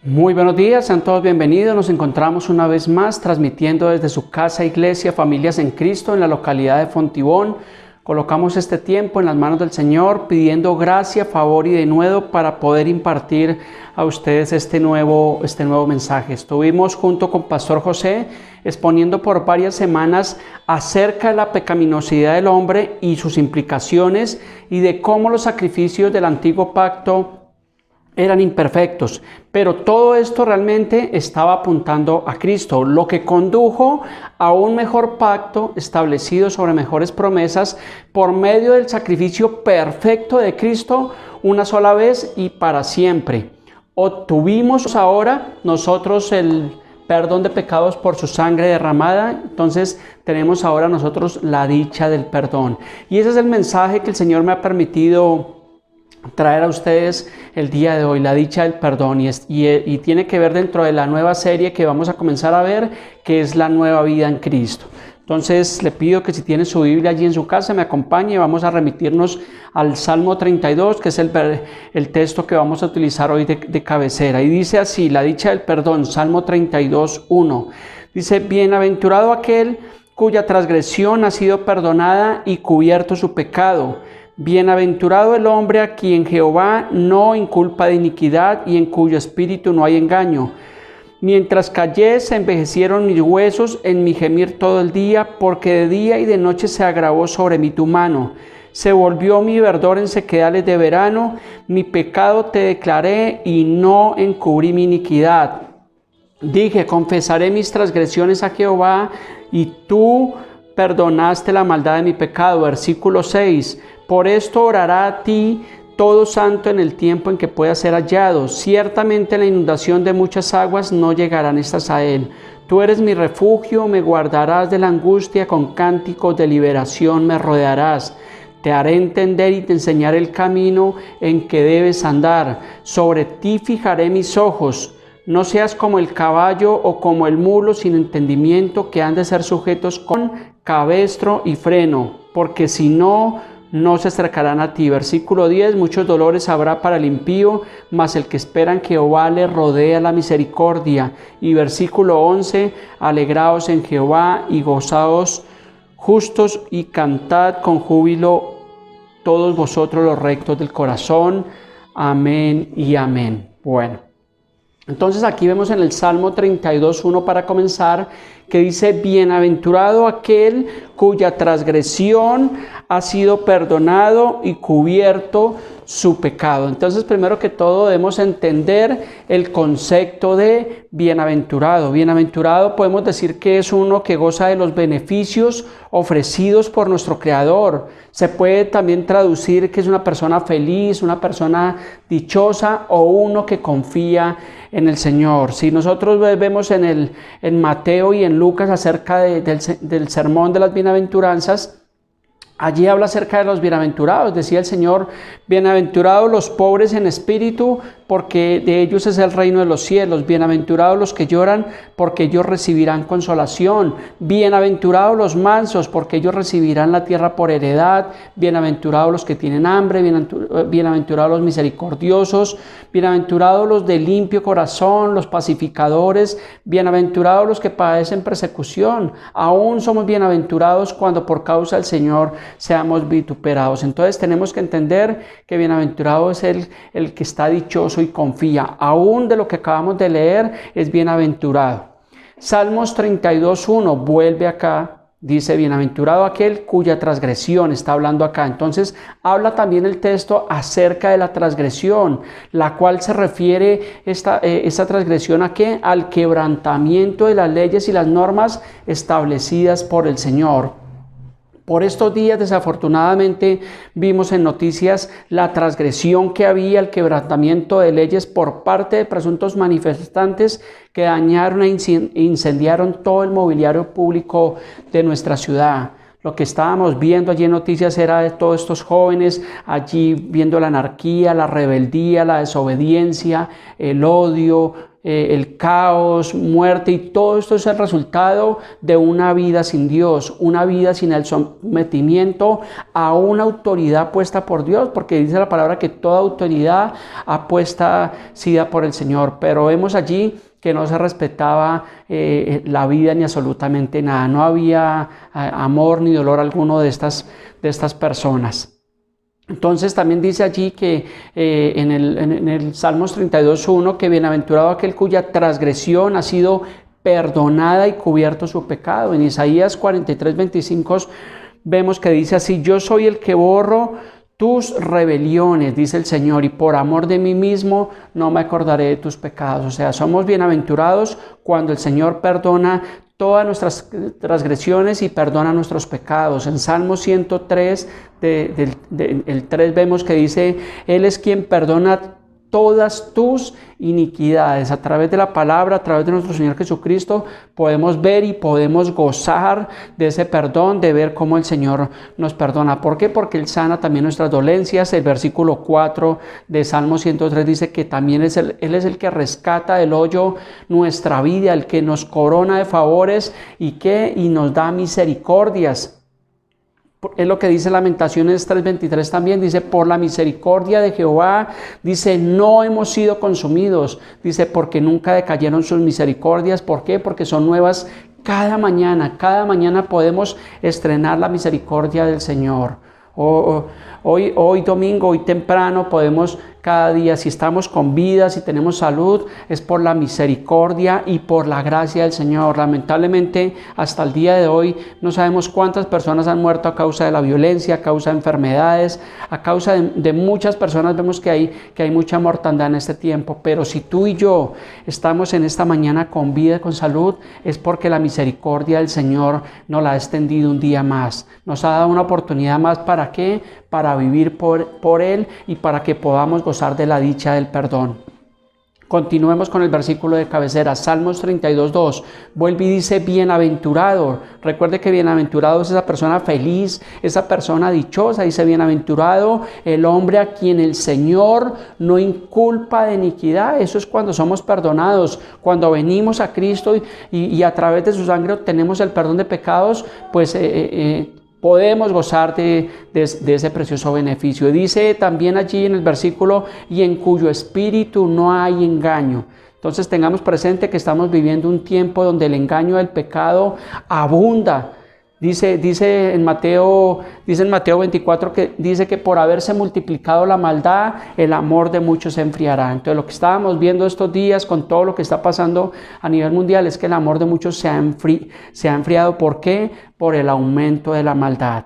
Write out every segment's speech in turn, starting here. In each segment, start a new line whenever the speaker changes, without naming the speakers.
Muy buenos días, sean todos bienvenidos. Nos encontramos una vez más transmitiendo desde su casa iglesia Familias en Cristo en la localidad de Fontibón. Colocamos este tiempo en las manos del Señor pidiendo gracia, favor y denuedo para poder impartir a ustedes este nuevo mensaje. Estuvimos junto con Pastor José exponiendo por varias semanas acerca de la pecaminosidad del hombre y sus implicaciones y de cómo los sacrificios del antiguo pacto eran imperfectos, pero todo esto realmente estaba apuntando a Cristo, lo que condujo a un mejor pacto establecido sobre mejores promesas por medio del sacrificio perfecto de Cristo una sola vez y para siempre. Obtuvimos ahora nosotros el perdón de pecados por su sangre derramada, entonces tenemos ahora nosotros la dicha del perdón. Y ese es el mensaje que el Señor me ha permitido traer a ustedes el día de hoy, la dicha del perdón, y tiene que ver dentro de la nueva serie que vamos a comenzar a ver, que es la nueva vida en Cristo. Entonces le pido que si tiene su Biblia allí en su casa me acompañe. Vamos a remitirnos al Salmo 32, que es el texto que vamos a utilizar hoy de cabecera, y dice así: la dicha del perdón, Salmo 32, 1. Dice: bienaventurado aquel cuya transgresión ha sido perdonada y cubierto su pecado. Bienaventurado el hombre a quien Jehová no inculpa de iniquidad y en cuyo espíritu no hay engaño. Mientras callé se envejecieron mis huesos en mi gemir todo el día, porque de día y de noche se agravó sobre mí tu mano. Se volvió mi verdor en sequedales de verano, mi pecado te declaré y no encubrí mi iniquidad. Dije: confesaré mis transgresiones a Jehová, y tú perdonaste la maldad de mi pecado. Versículo 6. Por esto orará a ti todo santo en el tiempo en que pueda ser hallado. Ciertamente la inundación de muchas aguas no llegarán estas a él. Tú eres mi refugio, me guardarás de la angustia, con cánticos de liberación me rodearás. Te haré entender y te enseñaré el camino en que debes andar. Sobre ti fijaré mis ojos. No seas como el caballo o como el mulo sin entendimiento, que han de ser sujetos con cabestro y freno, porque si no se acercarán a ti. Versículo 10. Muchos dolores habrá para el impío, mas el que espera en Jehová le rodea la misericordia. Y versículo 11. Alegraos en Jehová y gozaos justos, y cantad con júbilo todos vosotros los rectos del corazón. Amén y amén. Bueno, entonces aquí vemos en el Salmo 32, 1 para comenzar, que dice: bienaventurado aquel cuya transgresión ha sido perdonado y cubierto su pecado. Entonces, primero que todo debemos entender el concepto de bienaventurado. Bienaventurado podemos decir que es uno que goza de los beneficios ofrecidos por nuestro Creador. Se puede también traducir que es una persona feliz, una persona dichosa, o uno que confía en el Señor. Si nosotros vemos en Mateo y en Lucas acerca del sermón de las bienaventuranzas, allí habla acerca de los bienaventurados. Decía el Señor: bienaventurados los pobres en espíritu, porque de ellos es el reino de los cielos. Bienaventurados los que lloran, porque ellos recibirán consolación. Bienaventurados los mansos, porque ellos recibirán la tierra por heredad. Bienaventurados los que tienen hambre, bienaventurados los misericordiosos, bienaventurados los de limpio corazón, los pacificadores, bienaventurados los que padecen persecución. Aún somos bienaventurados cuando por causa del Señor seamos vituperados. Entonces tenemos que entender que bienaventurado es el que está dichoso y confía. Aún de lo que acabamos de leer es bienaventurado. Salmos 32, 1 vuelve acá. Dice: bienaventurado aquel cuya transgresión, está hablando acá. Entonces habla también el texto acerca de la transgresión, la cual se refiere esta transgresión ¿a qué? Al quebrantamiento de las leyes y las normas establecidas por el Señor. Por estos días, desafortunadamente, vimos en noticias la transgresión que había, el quebrantamiento de leyes por parte de presuntos manifestantes que dañaron e incendiaron todo el mobiliario público de nuestra ciudad. Lo que estábamos viendo allí en noticias era de todos estos jóvenes allí viendo la anarquía, la rebeldía, la desobediencia, el odio, el caos, muerte, y todo esto es el resultado de una vida sin Dios, una vida sin el sometimiento a una autoridad puesta por Dios, porque dice la palabra que toda autoridad puesta sida por el Señor. Pero vemos allí que no se respetaba la vida ni absolutamente nada, no había amor ni dolor alguno de estas personas. Entonces también dice allí que en el Salmos 32:1 que bienaventurado aquel cuya transgresión ha sido perdonada y cubierto su pecado. En Isaías 43:25 vemos que dice así: yo soy el que borro tus rebeliones, dice el Señor, y por amor de mí mismo no me acordaré de tus pecados. O sea, somos bienaventurados cuando el Señor perdona todas nuestras transgresiones y perdona nuestros pecados. En Salmo 103, el 3 vemos que dice: Él es quien perdona todas tus iniquidades. A través de la palabra, a través de nuestro Señor Jesucristo, podemos ver y podemos gozar de ese perdón, de ver cómo el Señor nos perdona. ¿Por qué? Porque Él sana también nuestras dolencias. El versículo 4 de Salmo 103 dice que también Él es el que rescata del hoyo nuestra vida, el que nos corona de favores y nos da misericordias. Es lo que dice Lamentaciones 3:23 también, dice: por la misericordia de Jehová, dice, no hemos sido consumidos, dice, porque nunca decayeron sus misericordias. ¿Por qué? Porque son nuevas cada mañana podemos estrenar la misericordia del Señor. Hoy domingo, hoy temprano podemos cada día, si estamos con vida, si tenemos salud, es por la misericordia y por la gracia del Señor. Lamentablemente, hasta el día de hoy, no sabemos cuántas personas han muerto a causa de la violencia, a causa de enfermedades, a causa de muchas personas. Vemos que hay mucha mortandad en este tiempo, pero si tú y yo estamos en esta mañana con vida, con salud, es porque la misericordia del Señor nos la ha extendido un día más. Nos ha dado una oportunidad más. ¿Para qué? Para vivir por Él y para que podamos gozar de la dicha del perdón. Continuemos con el versículo de cabecera, Salmos 32:2. Vuelve y dice: bienaventurado. Recuerde que bienaventurado es esa persona feliz, esa persona dichosa. Dice: bienaventurado el hombre a quien el Señor no inculpa de iniquidad. Eso es cuando somos perdonados, cuando venimos a Cristo y a través de su sangre obtenemos el perdón de pecados, pues podemos gozar de ese precioso beneficio. Dice también allí en el versículo: y en cuyo espíritu no hay engaño. Entonces tengamos presente que estamos viviendo un tiempo donde el engaño del pecado abunda. Dice en Mateo 24 que dice que por haberse multiplicado la maldad, el amor de muchos se enfriará. Entonces lo que estábamos viendo estos días con todo lo que está pasando a nivel mundial es que el amor de muchos se ha enfriado. ¿Por qué? Por el aumento de la maldad.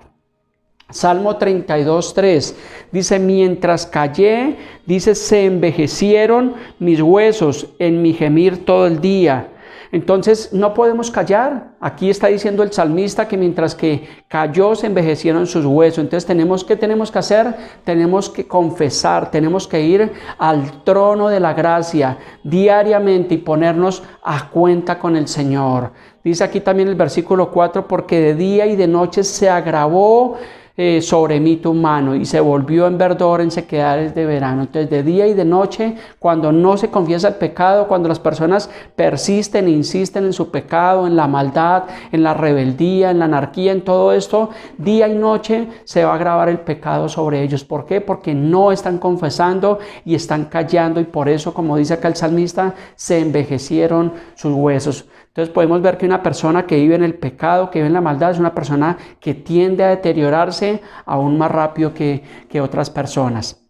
Salmo 32:3 dice: mientras callé, dice, se envejecieron mis huesos en mi gemir todo el día. Entonces no podemos callar. Aquí está diciendo el salmista que mientras que calló se envejecieron sus huesos. Entonces ¿qué tenemos que hacer? Tenemos que confesar, tenemos que ir al trono de la gracia diariamente y ponernos a cuenta con el Señor. Dice aquí también el versículo 4: porque de día y de noche se agravó sobre mí tu mano y se volvió en verdor en sequedades de verano. Entonces de día y de noche, cuando no se confiesa el pecado, cuando las personas persisten e insisten en su pecado, en la maldad, en la rebeldía, en la anarquía, en todo esto, día y noche se va a agravar el pecado sobre ellos. ¿Por qué? Porque no están confesando y están callando, y por eso, como dice acá el salmista, se envejecieron sus huesos. Entonces podemos ver que una persona que vive en el pecado, que vive en la maldad, es una persona que tiende a deteriorarse aún más rápido que otras personas.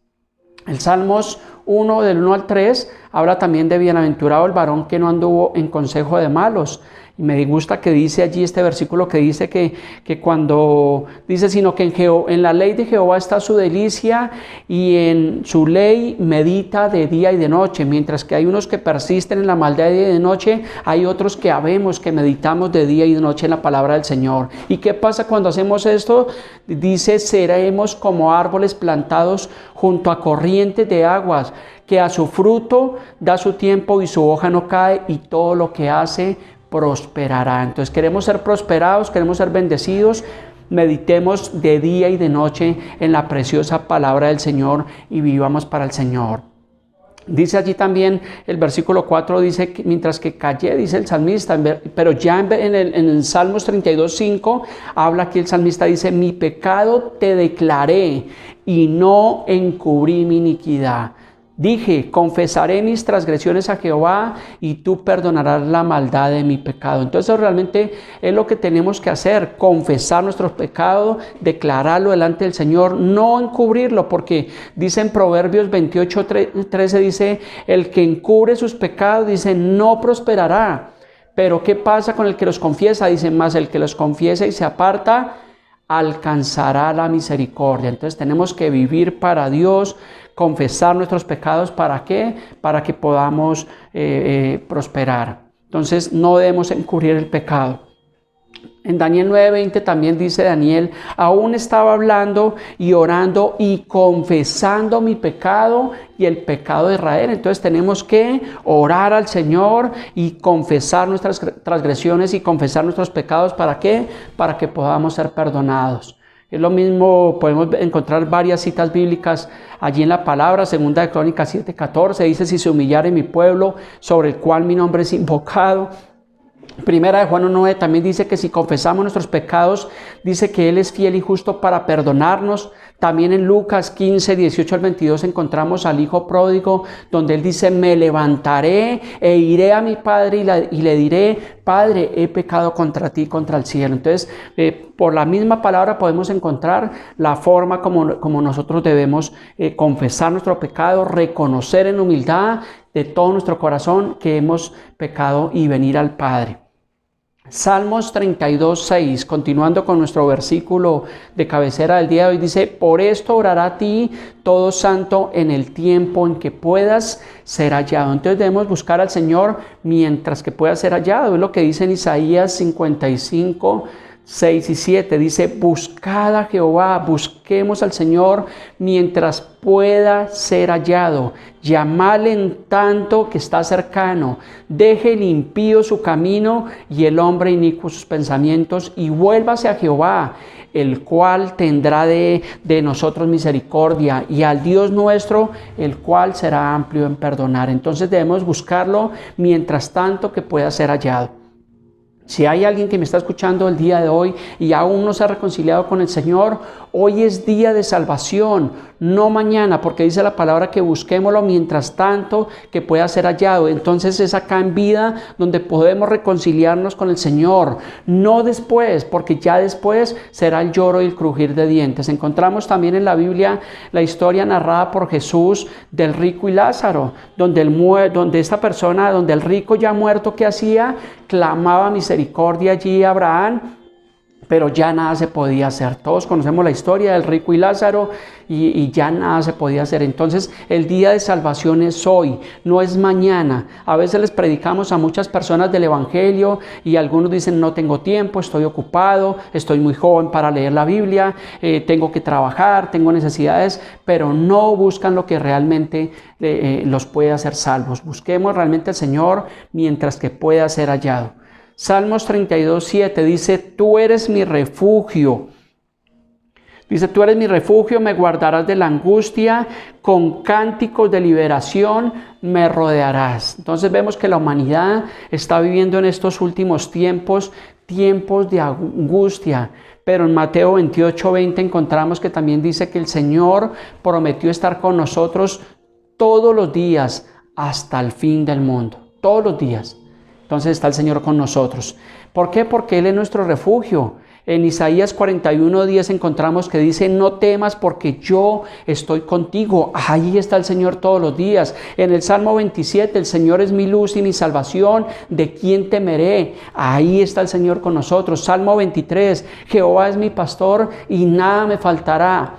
El Salmos 1, del 1 al 3, habla también de bienaventurado el varón que no anduvo en consejo de malos. Y me gusta que dice allí este versículo que dice que cuando dice: sino que en la ley de Jehová está su delicia, y en su ley medita de día y de noche. Mientras que hay unos que persisten en la maldad de día y de noche, hay otros que habemos que meditamos de día y de noche en la palabra del Señor. ¿Y qué pasa cuando hacemos esto? Dice: seremos como árboles plantados junto a corrientes de aguas, que a su fruto da su tiempo y su hoja no cae, y todo lo que hace prosperará. Entonces queremos ser prosperados, queremos ser bendecidos. Meditemos de día y de noche en la preciosa palabra del Señor y vivamos para el Señor. Dice allí también el versículo 4, dice, mientras que callé, dice el salmista, pero ya en el Salmos 32:5, habla aquí el salmista, dice, mi pecado te declaré y no encubrí mi iniquidad. Dije, confesaré mis transgresiones a Jehová y tú perdonarás la maldad de mi pecado. Entonces realmente es lo que tenemos que hacer, confesar nuestros pecados, declararlo delante del Señor, no encubrirlo, porque dice en Proverbios 28:13, dice, el que encubre sus pecados, dice, no prosperará. Pero ¿qué pasa con el que los confiesa? Dice, más el que los confiesa y se aparta, alcanzará la misericordia. Entonces tenemos que vivir para Dios, confesar nuestros pecados. ¿Para qué? Para que podamos prosperar. Entonces no debemos encubrir el pecado. En Daniel 9:20 también dice Daniel, aún estaba hablando y orando y confesando mi pecado y el pecado de Israel. Entonces tenemos que orar al Señor y confesar nuestras transgresiones y confesar nuestros pecados. ¿Para qué? Para que podamos ser perdonados. Es lo mismo, podemos encontrar varias citas bíblicas allí en la palabra. Segunda de Crónicas 7:14 dice, si se humillare mi pueblo sobre el cual mi nombre es invocado. Primera de Juan 1:9 también dice que si confesamos nuestros pecados, dice que Él es fiel y justo para perdonarnos. También en Lucas 15:18-22 encontramos al hijo pródigo, donde Él dice, me levantaré e iré a mi padre y le diré, Padre, he pecado contra ti, contra el cielo. Entonces, por la misma palabra podemos encontrar la forma como nosotros debemos confesar nuestro pecado, reconocer en humildad de todo nuestro corazón que hemos pecado y venir al Padre. Salmos 32:6, continuando con nuestro versículo de cabecera del día de hoy, dice, por esto orará a ti todo santo en el tiempo en que puedas ser hallado. Entonces debemos buscar al Señor mientras que pueda ser hallado. Es lo que dice en Isaías 55:6 y 7, dice, buscad a Jehová, busquemos al Señor mientras pueda ser hallado, llamadle en tanto que está cercano, deje el impío su camino y el hombre inicuo sus pensamientos y vuélvase a Jehová, el cual tendrá de nosotros misericordia, y al Dios nuestro, el cual será amplio en perdonar. Entonces debemos buscarlo mientras tanto que pueda ser hallado. Si hay alguien que me está escuchando el día de hoy y aún no se ha reconciliado con el Señor, hoy es día de salvación, no mañana, porque dice la palabra que busquémoslo mientras tanto que pueda ser hallado. Entonces es acá en vida donde podemos reconciliarnos con el Señor, no después, porque ya después será el lloro y el crujir de dientes. Encontramos también en la Biblia la historia narrada por Jesús del rico y Lázaro, donde el rico ya muerto, ¿qué hacía? Clamaba misericordia allí a Abraham, pero ya nada se podía hacer. Todos conocemos la historia del rico y Lázaro y ya nada se podía hacer. Entonces el día de salvación es hoy, no es mañana. A veces les predicamos a muchas personas del Evangelio y algunos dicen, no tengo tiempo, estoy ocupado, estoy muy joven para leer la Biblia, tengo que trabajar, tengo necesidades, pero no buscan lo que realmente los puede hacer salvos. Busquemos realmente al Señor mientras que pueda ser hallado. Salmos 32:7 dice, tú eres mi refugio. Dice, tú eres mi refugio, me guardarás de la angustia, con cánticos de liberación me rodearás. Entonces vemos que la humanidad está viviendo en estos últimos tiempos de angustia. Pero en Mateo 28:20 encontramos que también dice que el Señor prometió estar con nosotros todos los días hasta el fin del mundo. Todos los días. Entonces está el Señor con nosotros. ¿Por qué? Porque Él es nuestro refugio. En Isaías 41:10 encontramos que dice, no temas porque yo estoy contigo. Ahí está el Señor todos los días. En el Salmo 27, el Señor es mi luz y mi salvación, ¿de quién temeré? Ahí está el Señor con nosotros. Salmo 23, Jehová es mi pastor y nada me faltará.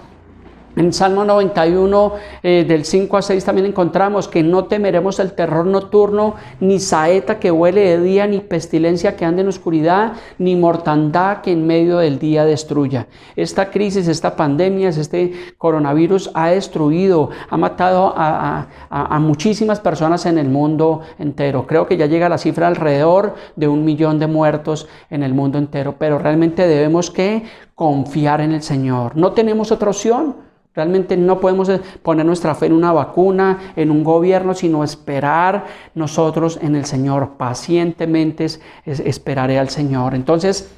En Salmo 91, del 5 a 6 también encontramos que no temeremos el terror nocturno, ni saeta que vuele de día, ni pestilencia que ande en oscuridad, ni mortandad que en medio del día destruya. Esta crisis, esta pandemia, este coronavirus ha destruido, ha matado a muchísimas personas en el mundo entero. Creo que ya llega la cifra alrededor de 1 millón de muertos en el mundo entero, pero realmente debemos que confiar en el Señor. No tenemos otra opción. Realmente no podemos poner nuestra fe en una vacuna, en un gobierno, sino esperar nosotros en el Señor. Pacientemente esperaré al Señor. Entonces,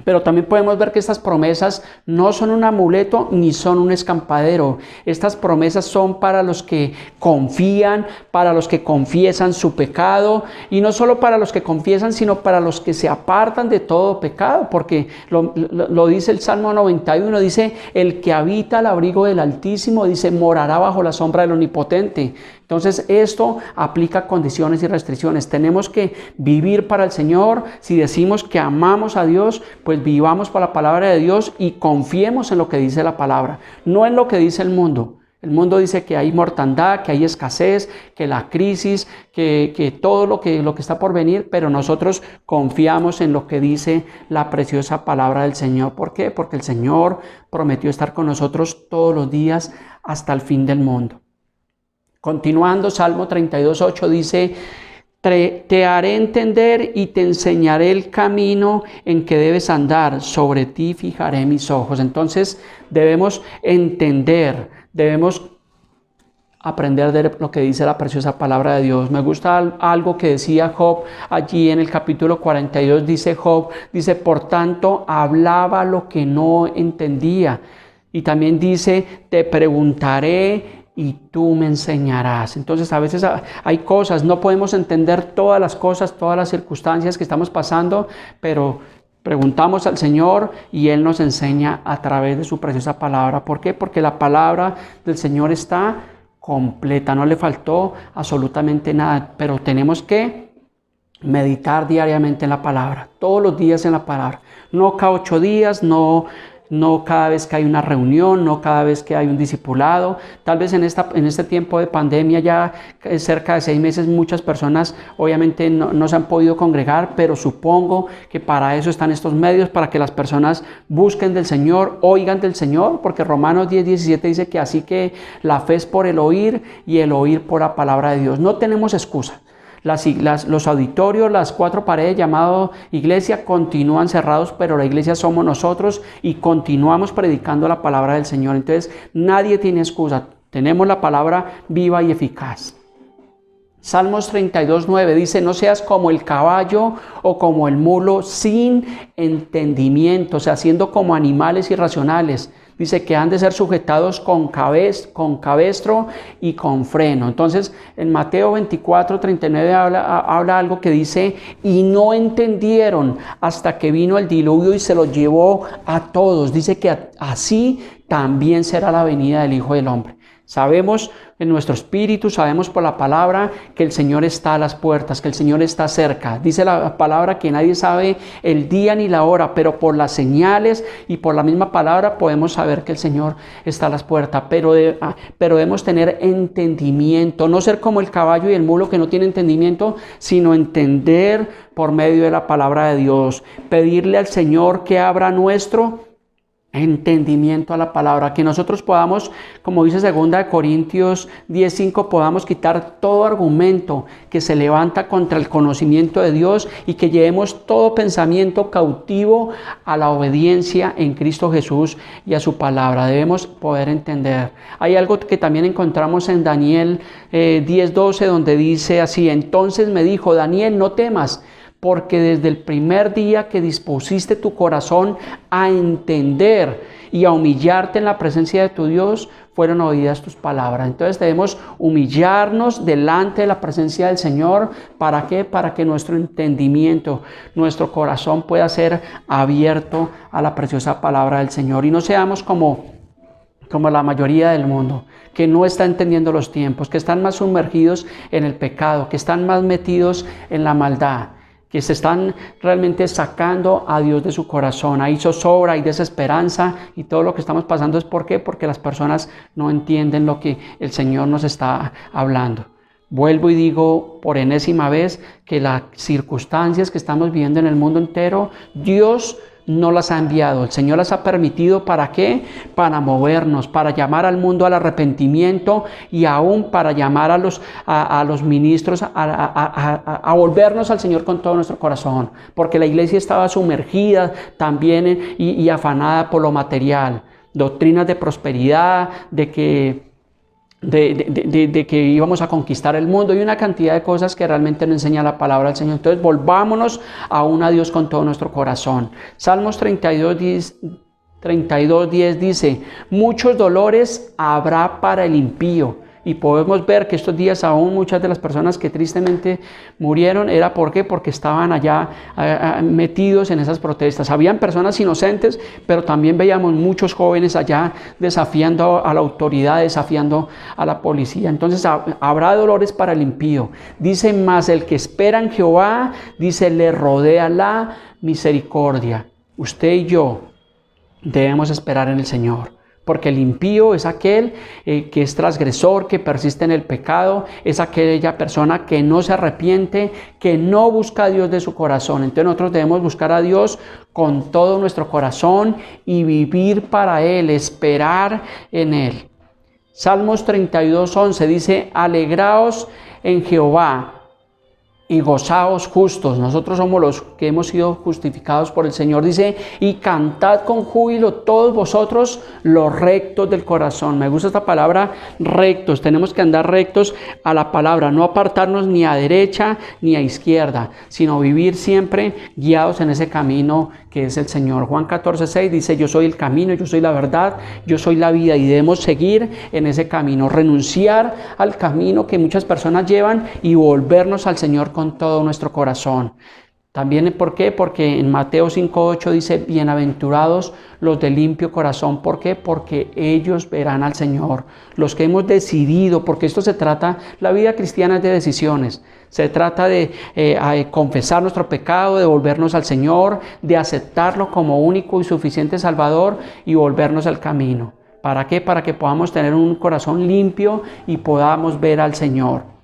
pero también podemos ver que estas promesas no son un amuleto ni son un escampadero. Estas promesas son para los que confían, para los que confiesan su pecado, y no solo para los que confiesan, sino para los que se apartan de todo pecado, porque lo dice el Salmo 91, dice: el que habita al abrigo del Altísimo, dice, morará bajo la sombra del Omnipotente. Entonces esto aplica condiciones y restricciones. Tenemos que vivir para el Señor. Si decimos que amamos a Dios, pues vivamos por la palabra de Dios y confiemos en lo que dice la palabra, no en lo que dice el mundo. El mundo dice que hay mortandad, que hay escasez, que la crisis, que todo lo que está por venir, pero nosotros confiamos en lo que dice la preciosa palabra del Señor. ¿Por qué? Porque el Señor prometió estar con nosotros todos los días hasta el fin del mundo. Continuando, Salmo 32:8 dice: te haré entender y te enseñaré el camino en que debes andar, sobre ti fijaré mis ojos. Entonces debemos entender, debemos aprender de lo que dice la preciosa palabra de Dios. Me gusta algo que decía Job allí en el capítulo 42, dice Job, dice: por tanto hablaba lo que no entendía. Y también dice: te preguntaré y tú me enseñarás. Entonces a veces hay cosas, no podemos entender todas las cosas, todas las circunstancias que estamos pasando, pero preguntamos al Señor y Él nos enseña a través de su preciosa palabra. ¿Por qué? Porque la palabra del Señor está completa, no le faltó absolutamente nada, pero tenemos que meditar diariamente en la palabra, todos los días en la palabra, no cada 8 días, no cada vez que hay una reunión, no cada vez que hay un discipulado. Tal vez en este tiempo de pandemia, ya cerca de 6 meses, muchas personas obviamente no se han podido congregar, pero supongo que para eso están estos medios, para que las personas busquen del Señor, oigan del Señor, porque Romanos 10:17 dice que así que la fe es por el oír y el oír por la palabra de Dios. No tenemos excusa. Los auditorios, las 4 paredes llamado iglesia continúan cerrados, pero la iglesia somos nosotros y continuamos predicando la palabra del Señor. Entonces nadie tiene excusa, tenemos la palabra viva y eficaz. Salmos 32:9 dice: no seas como el caballo o como el mulo sin entendimiento, o sea, siendo como animales irracionales. Dice que han de ser sujetados con cabestro y con freno. Entonces, en Mateo 24:39 habla algo que dice: y no entendieron hasta que vino el diluvio y se los llevó a todos. Dice que así también será la venida del Hijo del Hombre. Sabemos en nuestro espíritu, sabemos por la palabra que el Señor está a las puertas, que el Señor está cerca. Dice la palabra que nadie sabe el día ni la hora, pero por las señales y por la misma palabra podemos saber que el Señor está a las puertas. Pero debemos tener entendimiento, no ser como el caballo y el mulo que no tienen entendimiento, sino entender por medio de la palabra de Dios. Pedirle al Señor que abra nuestro entendimiento a la palabra, que nosotros podamos, como dice 2 Corintios 10:5, podamos quitar todo argumento que se levanta contra el conocimiento de Dios y que llevemos todo pensamiento cautivo a la obediencia en Cristo Jesús y a su palabra. Debemos poder entender. Hay algo que también encontramos en Daniel 10:12, donde dice así: entonces me dijo, Daniel, no temas, porque desde el primer día que dispusiste tu corazón a entender y a humillarte en la presencia de tu Dios, fueron oídas tus palabras. Entonces debemos humillarnos delante de la presencia del Señor. ¿Para qué? Para que nuestro entendimiento, nuestro corazón pueda ser abierto a la preciosa palabra del Señor. Y no seamos como la mayoría del mundo, que no está entendiendo los tiempos, que están más sumergidos en el pecado, que están más metidos en la maldad, que se están realmente sacando a Dios de su corazón. Hay zozobra, hay desesperanza, y todo lo que estamos pasando es ¿por qué? Porque las personas no entienden lo que el Señor nos está hablando. Vuelvo y digo por enésima vez que las circunstancias que estamos viviendo en el mundo entero, Dios no las ha enviado. El Señor las ha permitido. ¿Para qué? Para movernos, para llamar al mundo al arrepentimiento y aún para llamar a los ministros a volvernos al Señor con todo nuestro corazón. Porque la iglesia estaba sumergida también y afanada por lo material. doctrinas de prosperidad, de que íbamos a conquistar el mundo y una cantidad de cosas que realmente no enseña la palabra del Señor. Entonces volvámonos aún a Dios con todo nuestro corazón. Salmos 32:10 dice: muchos dolores habrá para el impío. Y podemos ver que estos días aún muchas de las personas que tristemente murieron era ¿por qué? Porque estaban allá metidos en esas protestas. Habían personas inocentes, pero también veíamos muchos jóvenes allá desafiando a la autoridad, desafiando a la policía. Entonces habrá dolores para el impío. Dice: mas el que espera en Jehová, dice, le rodea la misericordia. Usted y yo debemos esperar en el Señor. Porque el impío es aquel que es transgresor, que persiste en el pecado, es aquella persona que no se arrepiente, que no busca a Dios de su corazón. Entonces nosotros debemos buscar a Dios con todo nuestro corazón y vivir para Él, esperar en Él. Salmos 32:11 dice: alegraos en Jehová y gozaos justos. Nosotros somos los que hemos sido justificados por el Señor. Dice: y cantad con júbilo todos vosotros los rectos del corazón. Me gusta esta palabra, rectos. Tenemos que andar rectos a la palabra, no apartarnos ni a derecha ni a izquierda, sino vivir siempre guiados en ese camino que es el Señor. Juan 14:6 dice: yo soy el camino, yo soy la verdad, yo soy la vida, y debemos seguir en ese camino, renunciar al camino que muchas personas llevan y volvernos al Señor con todo nuestro corazón. También, ¿por qué? Porque en Mateo 5:8 dice: bienaventurados los de limpio corazón. ¿Por qué? Porque ellos verán al Señor. Los que hemos decidido, porque esto se trata, la vida cristiana es de decisiones. Se trata de confesar nuestro pecado, de volvernos al Señor, de aceptarlo como único y suficiente Salvador y volvernos al camino. ¿Para qué? Para que podamos tener un corazón limpio y podamos ver al Señor.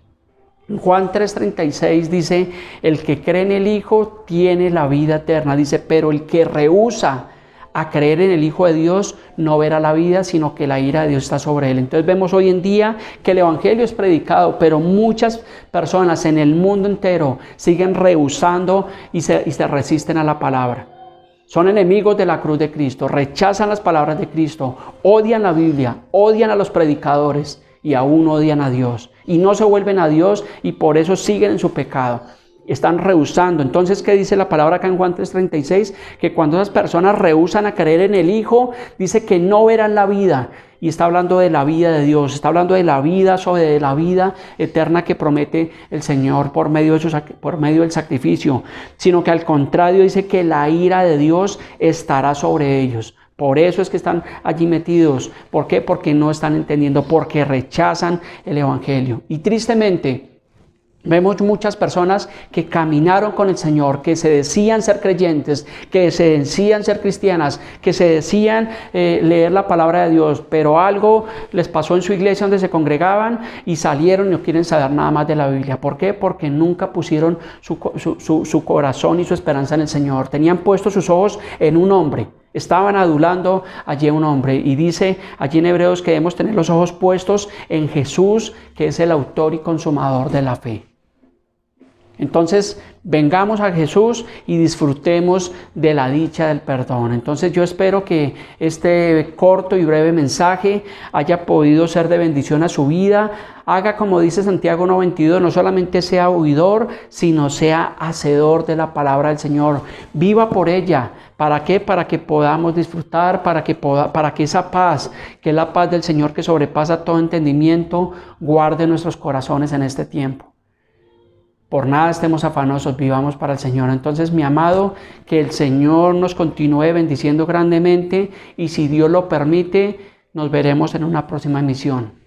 Juan 3:36 dice: el que cree en el Hijo tiene la vida eterna. Dice: pero el que rehúsa a creer en el Hijo de Dios no verá la vida, sino que la ira de Dios está sobre él. Entonces vemos hoy en día que el Evangelio es predicado, pero muchas personas en el mundo entero siguen rehusando y se resisten a la palabra. Son enemigos de la cruz de Cristo, rechazan las palabras de Cristo, odian la Biblia, odian a los predicadores y aún odian a Dios. Y no se vuelven a Dios y por eso siguen en su pecado. Están rehusando. Entonces, ¿qué dice la palabra acá en Juan 3:36? Que cuando esas personas rehusan a creer en el Hijo, dice que no verán la vida. Y está hablando de la vida de Dios, está hablando de la vida, sobre la vida eterna que promete el Señor por medio del sacrificio. Sino que al contrario dice que la ira de Dios estará sobre ellos. Por eso es que están allí metidos. ¿Por qué? Porque no están entendiendo, porque rechazan el Evangelio. Y tristemente vemos muchas personas que caminaron con el Señor, que se decían ser creyentes, que se decían ser cristianas, que se decían leer la palabra de Dios, pero algo les pasó en su iglesia donde se congregaban y salieron y no quieren saber nada más de la Biblia. ¿Por qué? Porque nunca pusieron su corazón y su esperanza en el Señor. Tenían puestos sus ojos en un hombre. Estaban adulando allí a un hombre, y dice allí en Hebreos que debemos tener los ojos puestos en Jesús, que es el autor y consumador de la fe. Entonces, vengamos a Jesús y disfrutemos de la dicha del perdón. Entonces, yo espero que este corto y breve mensaje haya podido ser de bendición a su vida. Haga como dice Santiago 1:22, no solamente sea oidor, sino sea hacedor de la palabra del Señor. Viva por ella. ¿Para qué? Para que podamos disfrutar, para que esa paz, que es la paz del Señor que sobrepasa todo entendimiento, guarde nuestros corazones en este tiempo. Por nada estemos afanosos, vivamos para el Señor. Entonces, mi amado, que el Señor nos continúe bendiciendo grandemente, y si Dios lo permite, nos veremos en una próxima emisión.